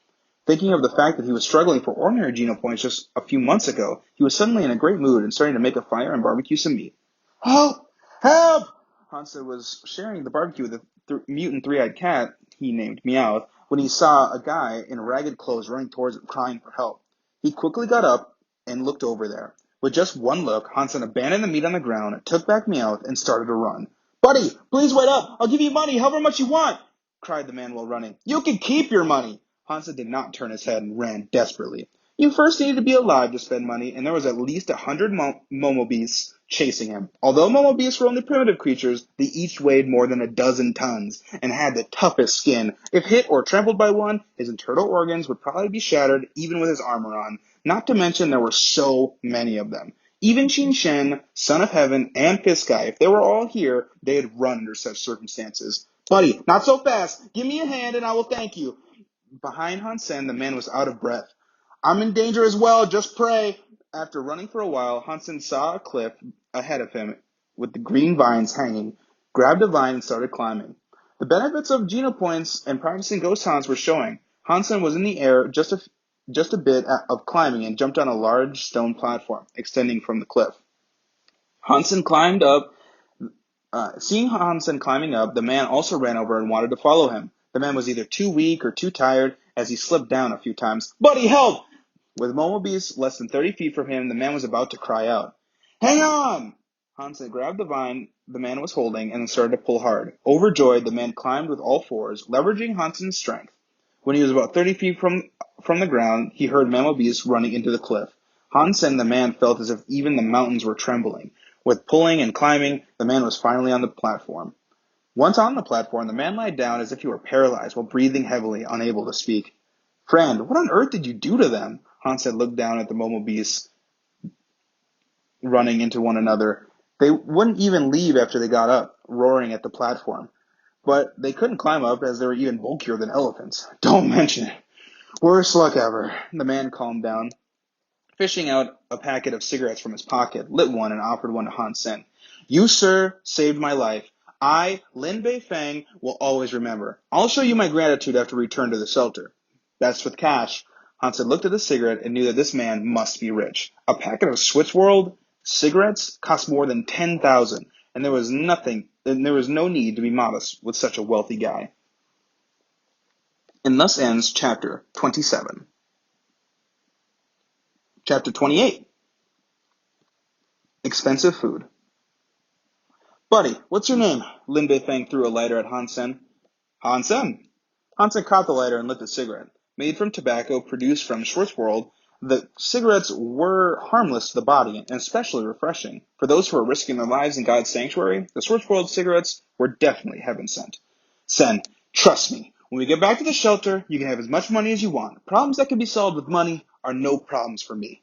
Thinking of the fact that he was struggling for ordinary genopoints just a few months ago, he was suddenly in a great mood and starting to make a fire and barbecue some meat. Help! Help! Hansen was sharing the barbecue with the mutant three-eyed cat he named Meowth when he saw a guy in ragged clothes running towards him crying for help. He quickly got up and looked over there. With just one look, Hansen abandoned the meat on the ground, took back Meowth, and started to run. "Buddy, please wait up! I'll give you money, however much you want!" cried the man while running. "You can keep your money!" Hansen did not turn his head and ran desperately. You first needed to be alive to spend money, and there was at least 100 Momo beasts chasing him. Although Momo beasts were only primitive creatures, they each weighed more than a dozen tons and had the toughest skin. If hit or trampled by one, his internal organs would probably be shattered even with his armor on. Not to mention there were so many of them. Even Qin Shen, Son of Heaven, and Fist Guy, if they were all here, they'd run under such circumstances. "Buddy, not so fast. Give me a hand and I will thank you." Behind Hansen, the man was out of breath. "I'm in danger as well, just pray." After running for a while, Hansen saw a cliff ahead of him with the green vines hanging, grabbed a vine and started climbing. The benefits of genopoints and practicing ghost hunts were showing. Hansen was in the air just a bit of climbing and jumped on a large stone platform extending from the cliff. Hansen climbed up. Seeing Hansen climbing up, the man also ran over and wanted to follow him. The man was either too weak or too tired, as he slipped down a few times. "Buddy, help!" With Momobees less than 30 feet from him, the man was about to cry out. "Hang on!" Hansen grabbed the vine the man was holding and started to pull hard. Overjoyed, the man climbed with all fours, leveraging Hansen's strength. When he was about 30 feet from the ground, he heard Momobees running into the cliff. Hansen, the man, felt as if even the mountains were trembling. With pulling and climbing, the man was finally on the platform. Once on the platform, the man lay down as if he were paralyzed while breathing heavily, unable to speak. "Friend, what on earth did you do to them?" Hansen looked down at the Momobees running into one another. They wouldn't even leave after they got up, roaring at the platform. But they couldn't climb up as they were even bulkier than elephants. "Don't mention it. Worst luck ever." The man calmed down, fishing out a packet of cigarettes from his pocket, lit one and offered one to Hansen. "You, sir, saved my life. I, Lin Bei Fang, will always remember. I'll show you my gratitude after we return to the shelter." "Best with cash." Hansen looked at the cigarette and knew that this man must be rich. A packet of Switzerland cigarettes cost more than 10,000, and there was no need to be modest with such a wealthy guy. And thus ends chapter 27. Chapter 28. Expensive food. "Buddy, what's your name?" Lin Bei Fang threw a lighter at Hansen. "Hansen." Hansen caught the lighter and lit the cigarette. Made from tobacco produced from Schwarzwald, the cigarettes were harmless to the body and especially refreshing. For those who were risking their lives in God's sanctuary, the Schwarzwald cigarettes were definitely heaven sent. "Sen, trust me. When we get back to the shelter, you can have as much money as you want. Problems that can be solved with money are no problems for me."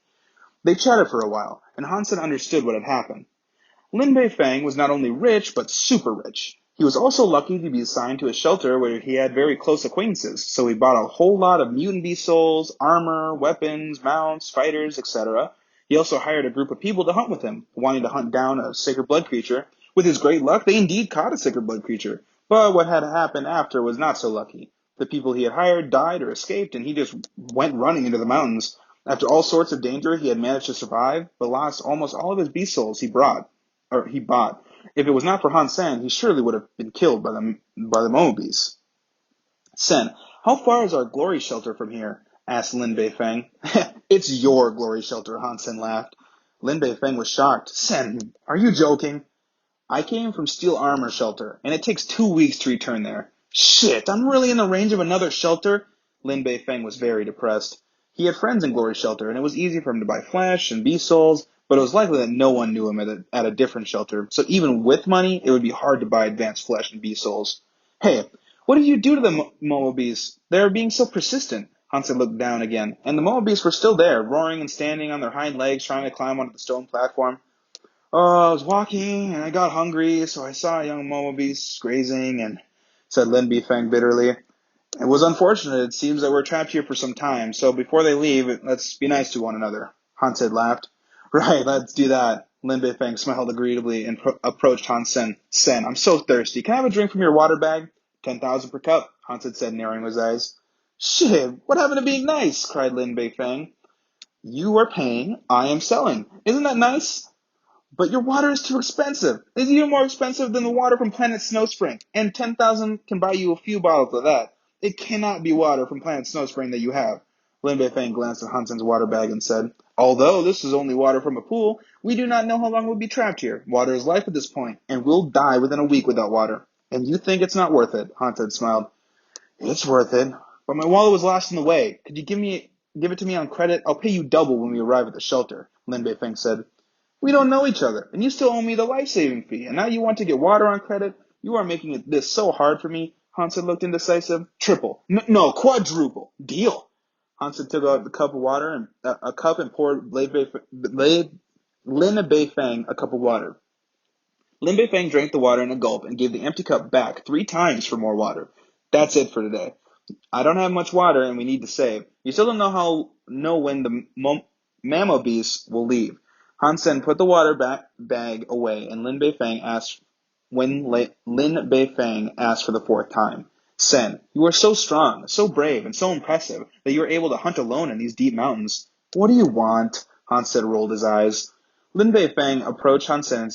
They chatted for a while, and Hansen understood what had happened. Lin Bei Fang was not only rich, but super rich. He was also lucky to be assigned to a shelter where he had very close acquaintances, so he bought a whole lot of mutant beast souls, armor, weapons, mounts, fighters, etc. He also hired a group of people to hunt with him, wanting to hunt down a sacred blood creature. With his great luck, they indeed caught a sacred blood creature, but what had happened after was not so lucky. The people he had hired died or escaped, and he just went running into the mountains. After all sorts of danger, he had managed to survive, but lost almost all of his beast souls he bought. If it was not for Han Sen, he surely would have been killed by the Momobees. "Sen, how far is our glory shelter from here?" asked Lin Bei Fang. "It's your glory shelter," Han Sen laughed. Lin Bei Fang was shocked. "Sen, are you joking?" "I came from Steel Armor Shelter, and it takes 2 weeks to return there." "Shit, I'm really in the range of another shelter?" Lin Bei Fang was very depressed. He had friends in Glory Shelter, and it was easy for him to buy flesh and beast souls, but it was likely that no one knew him at a different shelter, so even with money, it would be hard to buy advanced flesh and beast souls. "Hey, what did you do to the Momobees? They are being so persistent." Hansen looked down again, and the Momobees were still there, roaring and standing on their hind legs, trying to climb onto the stone platform. "Oh, I was walking, and I got hungry, so I saw a young Momobees grazing, and," said Lin Bei Fang bitterly. "It was unfortunate. It seems that we're trapped here for some time, so before they leave, let's be nice to one another." Hansen laughed. "Right, let's do that." Lin Bei Fang smiled agreeably and approached Hansen. "Sen, I'm so thirsty. Can I have a drink from your water bag?" 10,000 per cup, Hansen said, narrowing his eyes. "Shit, what happened to being nice?" cried Lin Bei Fang. "You are paying, I am selling. Isn't that nice?" "But your water is too expensive. It's even more expensive than the water from Planet Snowspring, and 10,000 can buy you a few bottles of that. It cannot be water from Planet Snowspring that you have." Lin Bei Fang glanced at Hansen's water bag and said, "Although this is only water from a pool, we do not know how long we'll be trapped here. Water is life at this point, and we'll die within a week without water." "And you think it's not worth it?" Hansen smiled. "It's worth it. But my wallet was lost in the way. Could you give it to me on credit? I'll pay you double when we arrive at the shelter," Lin Bei Fang said. "We don't know each other, and you still owe me the life-saving fee, and now you want to get water on credit? You are making this so hard for me." Hansen looked indecisive. "Triple. No, quadruple. Deal." Hansen took out the cup of water and a cup and poured Lin Bei Fang a cup of water. Lin Bei Fang drank the water in a gulp and gave the empty cup back 3 times for more water. "That's it for today. I don't have much water, and we need to save. You still don't know when the mammo beasts will leave." Hansen put the water bag away, and Lin Bei Fang asked for the 4th time. "Sen, you are so strong, so brave, and so impressive that you are able to hunt alone in these deep mountains." "What do you want?" Hansen rolled his eyes. Lin Bei Fang approached Hansen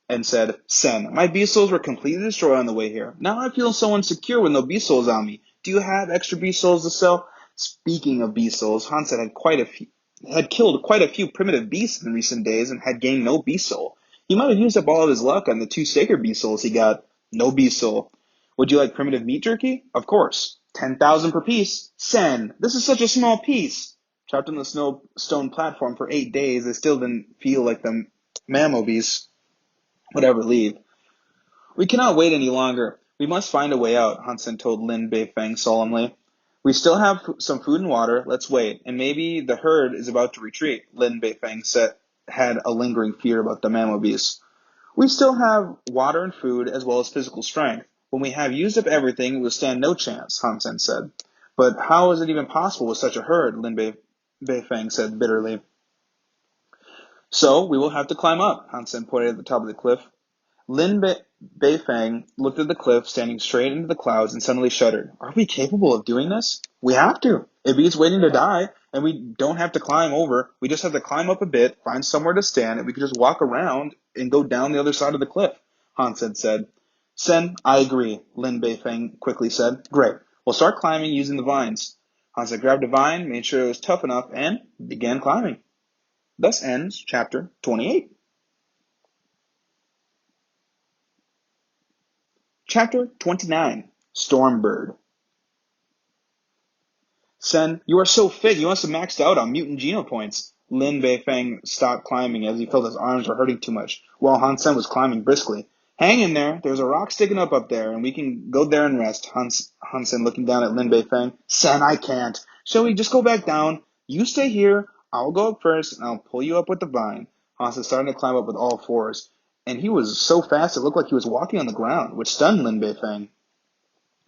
and said, "Sen, my beast souls were completely destroyed on the way here. Now I feel so insecure with no beast souls on me. Do you have extra beast souls to sell?" Speaking of beast souls, Hansen had killed quite a few primitive beasts in recent days and had gained no beast soul. He might have used up all of his luck on the 2 sacred beast souls he got. No beast soul. Would you like primitive meat jerky? Of course. 10,000 per piece. Sen, this is such a small piece. Trapped on the stone platform for 8 days, they still didn't feel like the mammo beasts would ever leave. We cannot wait any longer. We must find a way out, Hansen told Lin Beifeng solemnly. We still have some food and water. Let's wait. And maybe the herd is about to retreat, Lin Beifeng had a lingering fear about the mammo beasts. We still have water and food as well as physical strength. When we have used up everything, we'll stand no chance, Hansen said. But how is it even possible with such a herd, Lin Beifeng said bitterly. So we will have to climb up, Hansen pointed at the top of the cliff. Lin Beifeng looked at the cliff, standing straight into the clouds, and suddenly shuddered. Are we capable of doing this? We have to. It beats waiting to die, and we don't have to climb over. We just have to climb up a bit, find somewhere to stand, and we can just walk around and go down the other side of the cliff, Hansen said. Sen, I agree, Lin Beifeng quickly said. Great. We'll start climbing using the vines. Hansen grabbed a vine, made sure it was tough enough, and began climbing. Thus ends chapter 28. Chapter 29, Stormbird. Sen, you are so fit, you must have maxed out on mutant geno points. Lin Beifeng stopped climbing as he felt his arms were hurting too much, while Han Sen was climbing briskly. Hang in there, there's a rock sticking up there, and we can go there and rest, Han Sen looking down at Lin Beifeng. Sen, I can't. Shall we just go back down? You stay here, I'll go up first, and I'll pull you up with the vine. Han Sen started to climb up with all fours, and he was so fast it looked like he was walking on the ground, which stunned Lin Beifeng.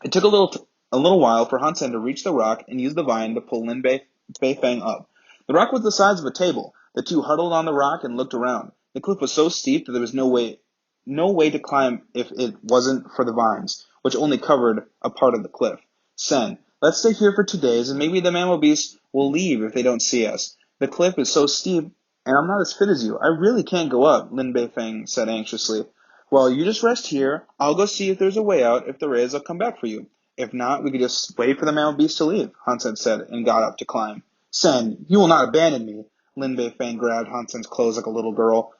It took a little while for Han Sen to reach the rock and use the vine to pull Lin Beifeng up. The rock was the size of a table. The two huddled on the rock and looked around. The cliff was so steep that there was no way to climb if it wasn't for the vines, which only covered a part of the cliff. Sen, let's stay here for 2 days, and maybe the mammal beasts will leave if they don't see us. The cliff is so steep, and I'm not as fit as you. I really can't go up, Lin Beifeng said anxiously. Well, you just rest here. I'll go see if there's a way out. If there is, I'll come back for you. If not, we could just wait for the mammal beast to leave, Hansen said, and got up to climb. Sen, you will not abandon me. Lin Beifeng grabbed Hansen's clothes like a little girl.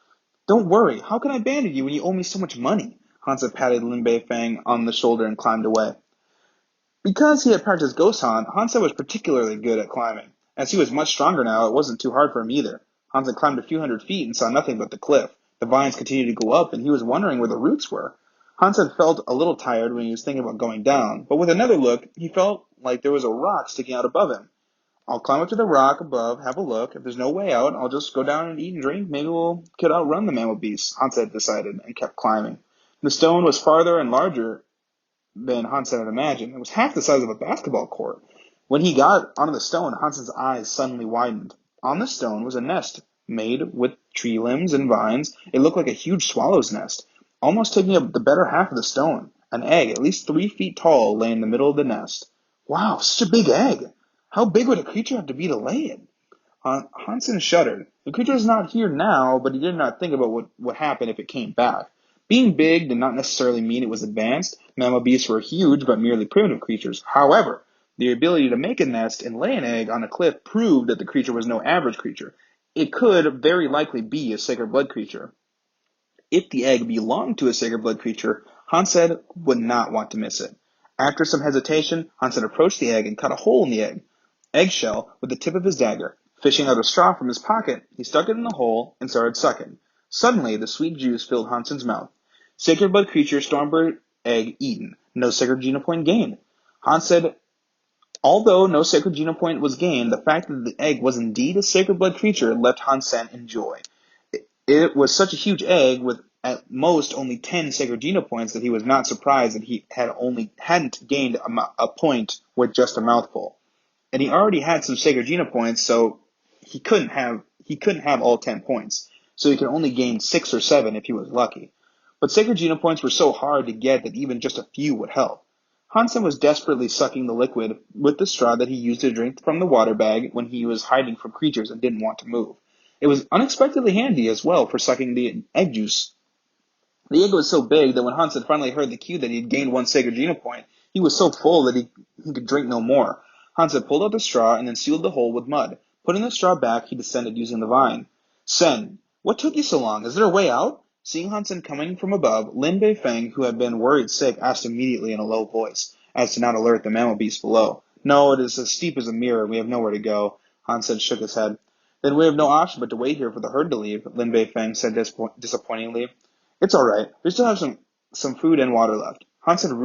Don't worry. How can I abandon you when you owe me so much money? Hansen patted Lin Beifeng on the shoulder and climbed away. Because he had practiced Ghost Hunt, Hansen was particularly good at climbing. As he was much stronger now, it wasn't too hard for him either. Hansen climbed a few hundred feet and saw nothing but the cliff. The vines continued to go up, and he was wondering where the roots were. Hansen felt a little tired when he was thinking about going down, but with another look, he felt like there was a rock sticking out above him. I'll climb up to the rock above, have a look. If there's no way out, I'll just go down and eat and drink. Maybe we could outrun the mammal beasts, Hansen decided, and kept climbing. The stone was farther and larger than Hansen had imagined. It was half the size of a basketball court. When he got onto the stone, Hansen's eyes suddenly widened. On the stone was a nest made with tree limbs and vines. It looked like a huge swallow's nest, almost taking up the better half of the stone. An egg, at least 3 feet tall, lay in the middle of the nest. Wow, such a big egg! How big would a creature have to be to lay it? Hansen shuddered. The creature was not here now, but he did not think about what would happen if it came back. Being big did not necessarily mean it was advanced. Mammal beasts were huge but merely primitive creatures. However, the ability to make a nest and lay an egg on a cliff proved that the creature was no average creature. It could very likely be a sacred blood creature. If the egg belonged to a sacred blood creature, Hansen would not want to miss it. After some hesitation, Hansen approached the egg and cut a hole in the eggshell with the tip of his dagger. Fishing out a straw from his pocket, he stuck it in the hole and started sucking. Suddenly, the sweet juice filled Hansen's mouth. Sacred blood creature, Stormbird egg eaten. No sacred genopoint gained. Hans said, although no sacred genopoint was gained, the fact that the egg was indeed a sacred blood creature left Hansen in joy. It was such a huge egg with at most only 10 sacred genopoints that he was not surprised that he hadn't gained a point with just a mouthful. And he already had some sacred genopoints, so he couldn't have all 10 points. So he could only gain 6 or 7 if he was lucky. But sacred genopoints were so hard to get that even just a few would help. Hansen was desperately sucking the liquid with the straw that he used to drink from the water bag when he was hiding from creatures and didn't want to move. It was unexpectedly handy as well for sucking the egg juice. The egg was so big that when Hansen finally heard the cue that he had gained 1 sacred genopoint, he was so full that he could drink no more. Hansen pulled out the straw and then sealed the hole with mud. Putting the straw back, he descended using the vine. Sen, what took you so long? Is there a way out? Seeing Hansen coming from above, Lin Beifeng, who had been worried sick, asked immediately in a low voice, as to not alert the mammal beast below. No, it is as steep as a mirror. We have nowhere to go. Hansen shook his head. Then we have no option but to wait here for the herd to leave, Lin Beifeng said disappointingly. It's all right. We still have some food and water left. Hansen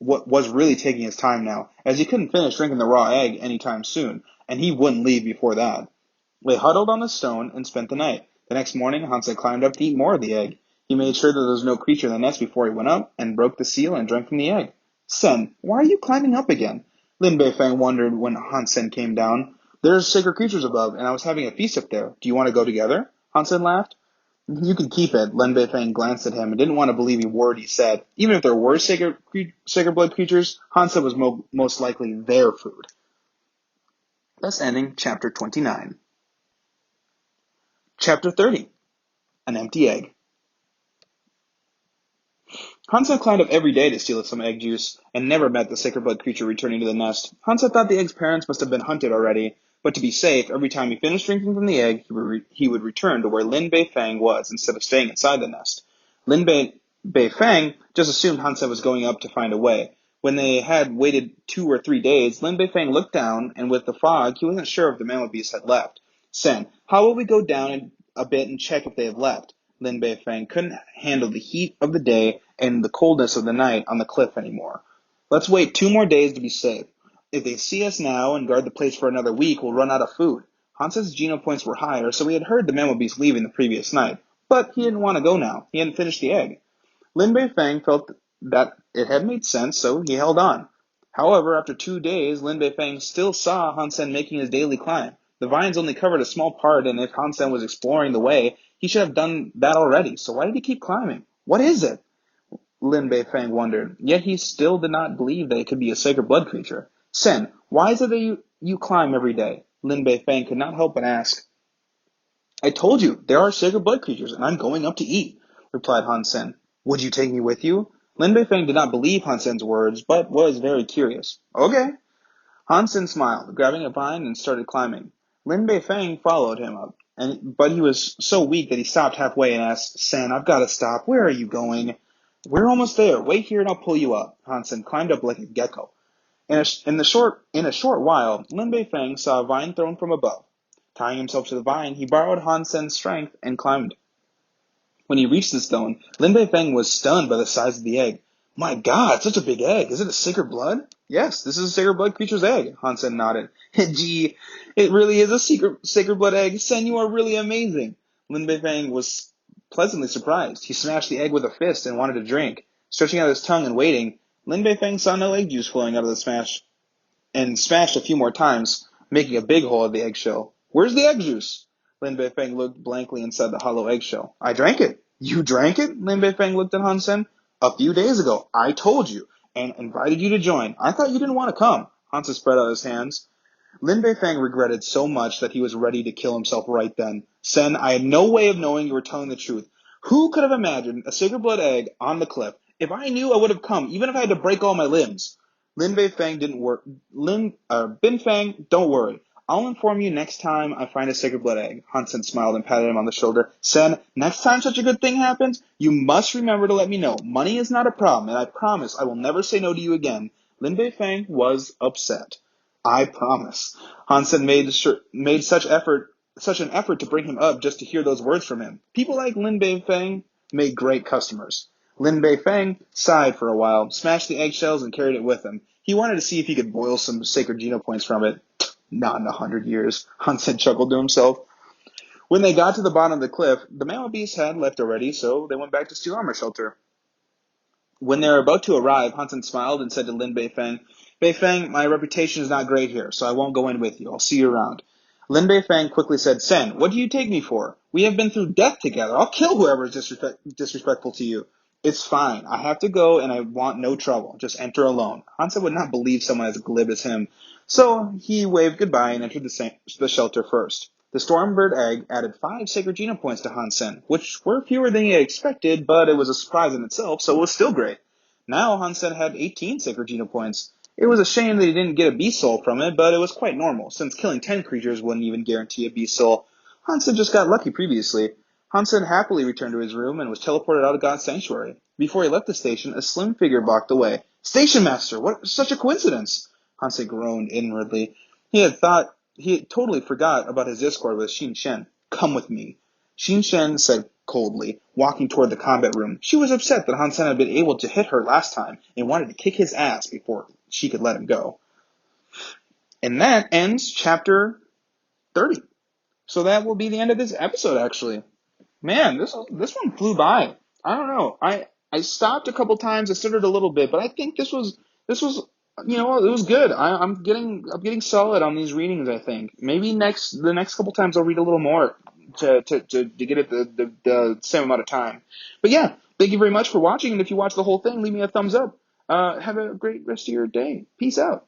was really taking his time now, as he couldn't finish drinking the raw egg any time soon, and he wouldn't leave before that. They huddled on the stone and spent the night. The next morning, Hansen climbed up to eat more of the egg. He made sure that there was no creature in the nest before he went up, and broke the seal and drank from the egg. Sen, why are you climbing up again? Lin Beifeng wondered when Hansen came down. There's sacred creatures above, and I was having a feast up there. Do you want to go together? Hansen laughed. You can keep it. Lin Beifeng glanced at him and didn't want to believe a word he said. Even if there were sacred blood creatures, Hansen was most likely their food. Thus ending chapter 29. Chapter 30. An empty egg. Hansen climbed up every day to steal some egg juice, and never met the sacred blood creature returning to the nest. Hansen thought the egg's parents must have been hunted already, but to be safe, every time he finished drinking from the egg, he would return to where Lin Beifeng was instead of staying inside the nest. Beifeng just assumed Hansen was going up to find a way. When they had waited 2 or 3 days, Lin Beifeng looked down, and with the fog, he wasn't sure if the mammal beast had left. Sen, how will we go down a bit and check if they have left? Lin Beifeng couldn't handle the heat of the day and the coldness of the night on the cliff anymore. Let's wait 2 more days to be safe. If they see us now and guard the place for another week, we'll run out of food. Hansen's geno points were higher, so he had heard the mammal beast leaving the previous night. But he didn't want to go now. He hadn't finished the egg. Lin Beifeng felt that it had made sense, so he held on. However, after 2 days, Lin Beifeng still saw Hansen making his daily climb. The vines only covered a small part, and if Hansen was exploring the way, he should have done that already. So why did he keep climbing? What is it? Lin Beifeng wondered. Yet he still did not believe that it could be a sacred blood creature. Sen, why is it that you climb every day? Lin Beifeng could not help but ask. I told you, there are sacred blood creatures, and I'm going up to eat, replied Hansen. Would you take me with you? Lin Beifeng did not believe Hansen's words, but was very curious. Okay. Hansen smiled, grabbing a vine and started climbing. Lin Beifeng followed him up, but he was so weak that he stopped halfway and asked, Sen, I've got to stop. Where are you going? We're almost there. Wait here and I'll pull you up. Hansen climbed up like a gecko. In a short while, Lin Beifeng saw a vine thrown from above. Tying himself to the vine, he borrowed Hansen's strength and climbed. When he reached the stone, Lin Beifeng was stunned by the size of the egg. My God, such a big egg. Is it a sacred blood? Yes, this is a sacred blood creature's egg, Hansen nodded. Gee, it really is a sacred blood egg. Sen, you are really amazing. Lin Beifeng was pleasantly surprised. He smashed the egg with a fist and wanted to drink. Stretching out his tongue and waiting, Lin Beifeng saw no egg juice flowing out of the smash and smashed a few more times, making a big hole in the eggshell. Where's the egg juice? Lin Beifeng looked blankly inside the hollow eggshell. I drank it. You drank it? Lin Beifeng looked at Hansen. A few days ago, I told you and invited you to join. I thought you didn't want to come. Hansen spread out his hands. Lin Beifeng regretted so much that he was ready to kill himself right then. Sen, I had no way of knowing you were telling the truth. Who could have imagined a sacred blood egg on the cliff? If I knew, I would have come, even if I had to break all my limbs. Lin Beifeng didn't work. Bin Fang, don't worry. I'll inform you next time I find a sacred blood egg. Hansen smiled and patted him on the shoulder. Sen, next time such a good thing happens, you must remember to let me know. Money is not a problem, and I promise I will never say no to you again. Lin Beifeng was upset. I promise. Hansen made such an effort to bring him up just to hear those words from him. People like Lin Beifeng made great customers. Lin Beifeng sighed for a while, smashed the eggshells, and carried it with him. He wanted to see if he could boil some sacred geno points from it. Not in 100 years, Hansen chuckled to himself. When they got to the bottom of the cliff, the mammal beast had left already, so they went back to steel armor shelter. When they were about to arrive, Hansen smiled and said to Lin Beifeng, Beifeng, my reputation is not great here, so I won't go in with you. I'll see you around. Lin Beifeng quickly said, Sen, what do you take me for? We have been through death together. I'll kill whoever is disrespectful to you. It's fine. I have to go and I want no trouble. Just enter alone. Hansen would not believe someone as glib as him, so he waved goodbye and entered the shelter first. The Stormbird egg added 5 sacred geno points to Hansen, which were fewer than he had expected, but it was a surprise in itself, so it was still great. Now Hansen had 18 sacred geno points. It was a shame that he didn't get a beast soul from it, but it was quite normal, since killing 10 creatures wouldn't even guarantee a beast soul. Hansen just got lucky previously. Hansen happily returned to his room and was teleported out of God's sanctuary. Before he left the station, a slim figure blocked the way. Station master, what such a coincidence! Hansen groaned inwardly. He had totally forgot about his discord with Xin Shen. Come with me. Xin Shen said coldly, walking toward the combat room. She was upset that Hansen had been able to hit her last time and wanted to kick his ass before she could let him go. And that ends chapter 30. So that will be the end of this episode, actually. Man, this one flew by. I don't know. I stopped a couple times. I stuttered a little bit, but I think this was it was good. I'm getting solid on these readings. I think maybe the next couple times I'll read a little more to get it the same amount of time. But yeah, thank you very much for watching. And if you watch the whole thing, leave me a thumbs up. Have a great rest of your day. Peace out.